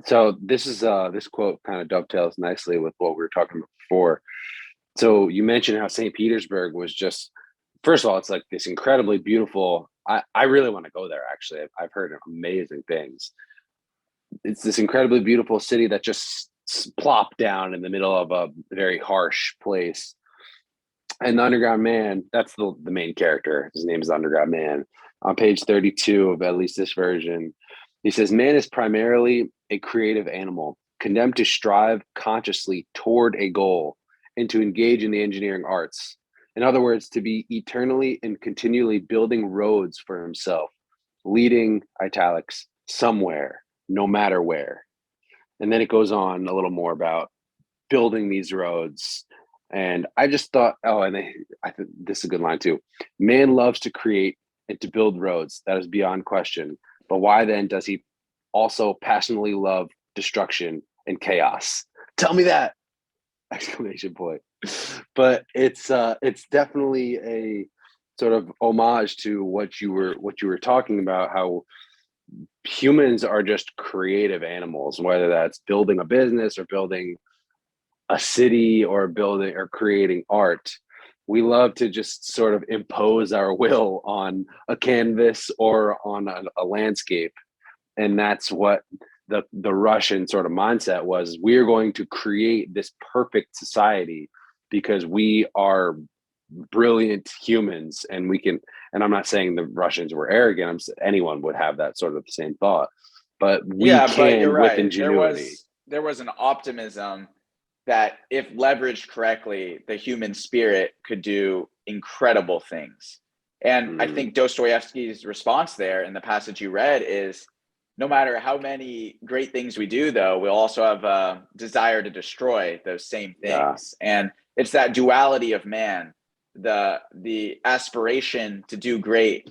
So this quote kind of dovetails nicely with what we were talking about before. So you mentioned how St. Petersburg was just, first of all, it's like this incredibly beautiful. I really want to go there. Actually, I've heard amazing things. It's this incredibly beautiful city that just plopped down in the middle of a very harsh place. And the Underground Man, that's the main character. His name is Underground Man. On page 32 of at least this version, he says, "Man is primarily a creative animal, condemned to strive consciously toward a goal and to engage in the engineering arts. In other words, to be eternally and continually building roads for himself, leading, italics, somewhere, no matter where." And then it goes on a little more about building these roads. And I just thought, oh, and I think this is a good line too. "Man loves to create and to build roads. That is beyond question. But why then does he also passionately love destruction and chaos? Tell me that!" Exclamation point. But it's definitely a sort of homage to what you were talking about, how humans are just creative animals, whether that's building a business or building a city or building or creating art. We love to just sort of impose our will on a canvas or on a landscape. And that's what the Russian sort of mindset was. We're going to create this perfect society because we are brilliant humans and we can. And I'm not saying the Russians were arrogant. Anyone would have that sort of the same thought, but we Yeah, but you're can with right. ingenuity. There was an optimism that if leveraged correctly, the human spirit could do incredible things. And I Mm, think Dostoevsky's response there in the passage you read is no matter how many great things we do, though, we'll also have a desire to destroy those same yeah. things. And it's that duality of man, the aspiration to do great,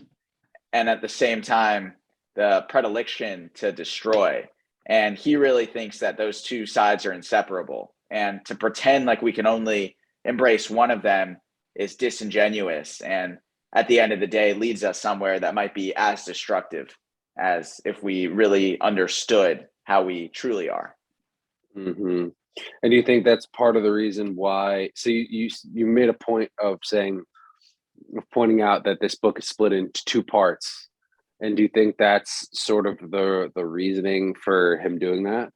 and at the same time, the predilection to destroy. And he really thinks that those two sides are inseparable. And to pretend like we can only embrace one of them is disingenuous. And at the end of the day, leads us somewhere that might be as destructive as if we really understood how we truly are. Hmm. And do you think that's part of the reason why? So you made a point of saying, of pointing out that this book is split into two parts. And do you think that's sort of the reasoning for him doing that?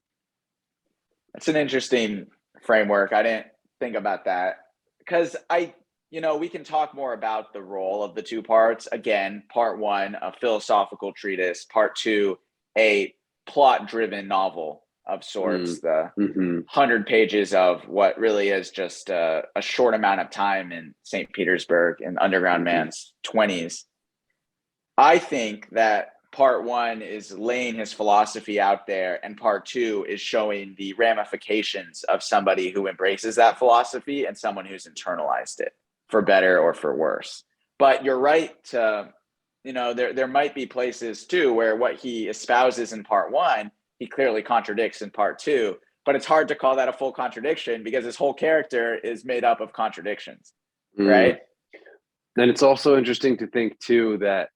It's an interesting framework. I didn't think about that because we can talk more about the role of the two parts. Again, part one, a philosophical treatise, part two, a plot driven novel of Mm, sorts, the hmm. 100 pages of what really is just a short amount of time in St. Petersburg in Underground Hmm. Man's 20s. I think that part one is laying his philosophy out there, and part two is showing the ramifications of somebody who embraces that philosophy and someone who's internalized it for better or for worse. But you're right to, there might be places too where what he espouses in part one, he clearly contradicts in part two. But it's hard to call that a full contradiction because his whole character is made up of contradictions, Mm. right? And it's also interesting to think too that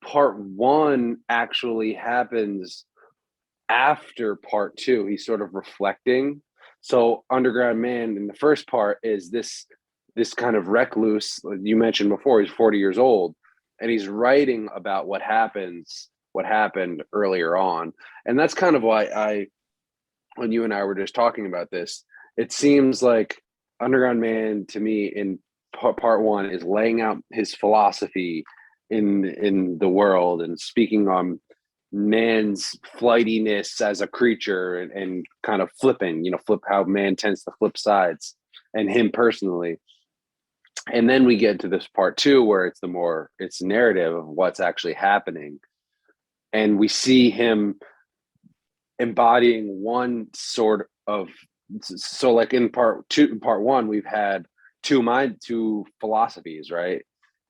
part one actually happens after part two. He's sort of reflecting. So Underground Man in the first part is this kind of recluse, like you mentioned before. He's 40 years old and he's writing about what happened earlier on. And that's kind of why I when you and I were just talking about this, it seems like Underground Man to me in part one is laying out his philosophy in the world and speaking on man's flightiness as a creature and kind of flipping, flip how man tends to flip sides and him personally. And then we get to this part two where it's narrative of what's actually happening. And we see him embodying one sort of, so like in part one we've had two philosophies, right?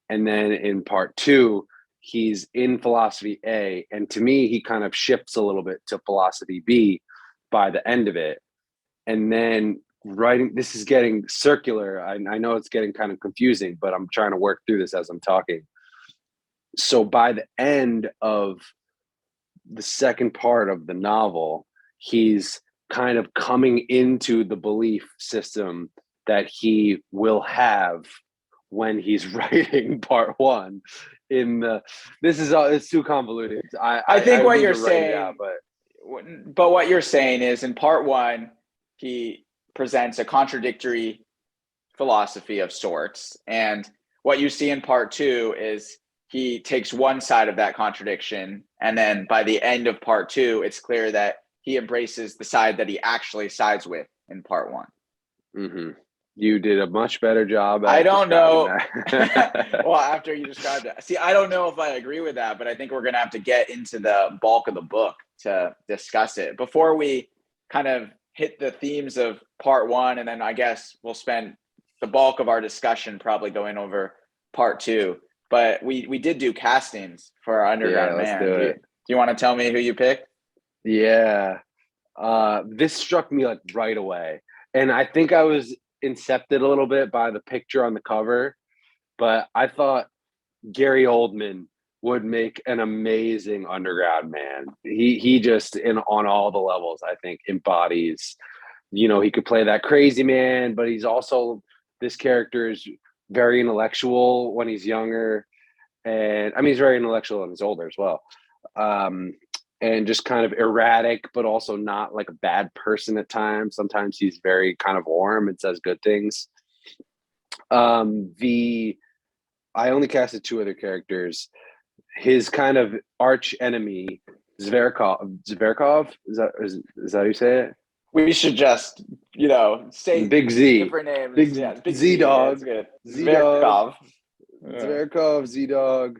And then in part two he's in philosophy A, and to me he kind of shifts a little bit to philosophy B by the end of it. And then writing, this is getting circular. I know it's getting kind of confusing, but I'm trying to work through this as I'm talking. So by the end of the second part of the novel, he's kind of coming into the belief system that he will have when he's writing part one. In the this is all it's too convoluted. I I think what need you're to write it out, saying, but but what you're saying is in part one, he presents a contradictory philosophy of sorts. And what you see in part two is he takes one side of that contradiction. And then by the end of part two, it's clear that he embraces the side that he actually sides with in part one. mm-hmm. You did a much better job I at don't describing know. that. Well, after you described it, see, I don't know if I agree with that, but I think we're going to have to get into the bulk of the book to discuss it before we kind of hit the themes of part one. And then I guess we'll spend the bulk of our discussion probably going over part two. But we did do castings for our Yeah, Underground let's Man. do Do it. you want to tell me who you picked? Yeah. This struck me like right away. And I think I was incepted a little bit by the picture on the cover, but I thought Gary Oldman would make an amazing Underground Man. He just in on all the levels, I think, embodies, he could play that crazy man, but he's also this character is very intellectual when he's younger. And I mean he's very intellectual when he's older as well. Um, and just kind of erratic, but also not like a bad person at times. Sometimes he's very kind of warm and says good things. The I only casted two other characters. His kind of arch enemy, Zverkov, is that how you say it? We should just, say Big Z, different names. Big Yeah, Big Z Z. Yeah, it's Dog, good. Z Dog, Zverkov. Yeah. Zverkov, Z Dog.